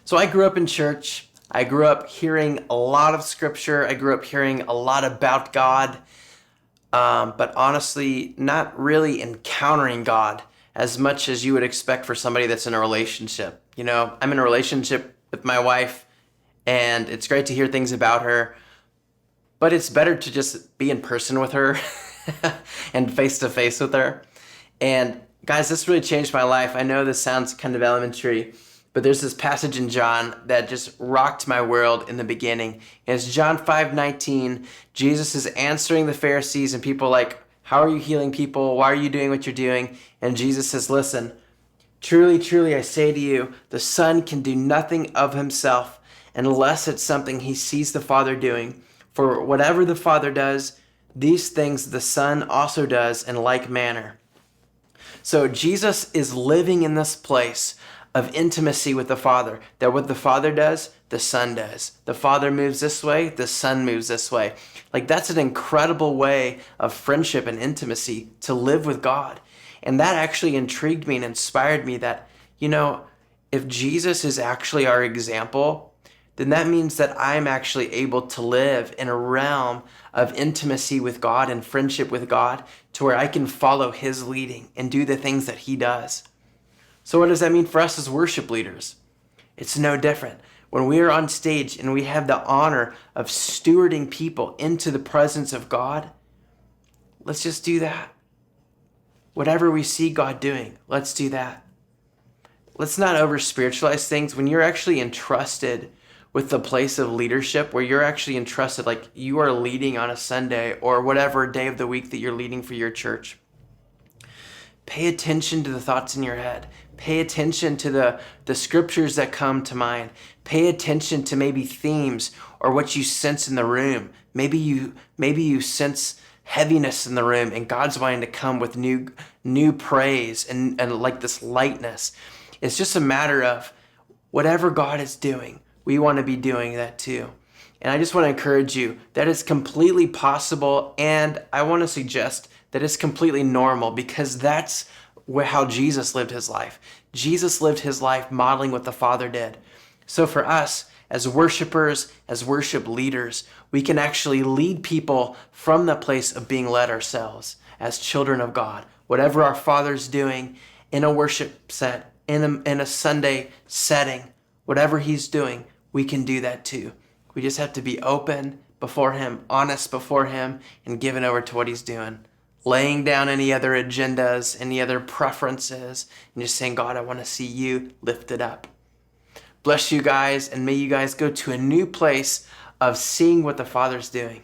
So I grew up in church. I grew up hearing a lot of scripture. I grew up hearing a lot about God, but honestly, not really encountering God as much as you would expect for somebody that's in a relationship. You know, I'm in a relationship with my wife, and it's great to hear things about her, but it's better to just be in person with her and face to face with her. And guys, this really changed my life. I know this sounds kind of elementary, but there's this passage in John that just rocked my world in the beginning. And it's John 5:19. Jesus is answering the Pharisees and people like, how are you healing people? Why are you doing what you're doing? And Jesus says, listen, truly, truly, I say to you, the Son can do nothing of himself unless it's something he sees the Father doing. For whatever the Father does, these things the Son also does in like manner. So Jesus is living in this place of intimacy with the Father, that what the Father does, the Son does. The Father moves this way, the Son moves this way. Like, that's an incredible way of friendship and intimacy to live with God. And that actually intrigued me and inspired me that, you know, if Jesus is actually our example, then that means that I'm actually able to live in a realm of intimacy with God and friendship with God to where I can follow his leading and do the things that he does. So what does that mean for us as worship leaders? It's no different. When we are on stage and we have the honor of stewarding people into the presence of God, let's just do that. Whatever we see God doing, let's do that. Let's not over spiritualize things. When you're actually entrusted with the place of leadership, where you're actually entrusted, like you are leading on a Sunday or whatever day of the week that you're leading for your church, pay attention to the thoughts in your head. Pay attention to the scriptures that come to mind. Pay attention to maybe themes or what you sense in the room. Maybe you sense heaviness in the room and God's wanting to come with new praise and like this lightness. It's just a matter of whatever God is doing, we want to be doing that too. And I just want to encourage you that it's completely possible, and I want to suggest that it's completely normal, because that's how Jesus lived his life. Jesus lived his life modeling what the Father did. So for us, as worshipers, as worship leaders, we can actually lead people from the place of being led ourselves as children of God. Whatever our Father's doing in a worship set, in a Sunday setting, whatever he's doing, we can do that too. We just have to be open before him, honest before him, and given over to what he's doing. Laying down any other agendas, any other preferences, and just saying, God, I want to see you lifted up. Bless you guys, and may you guys go to a new place of seeing what the Father's doing.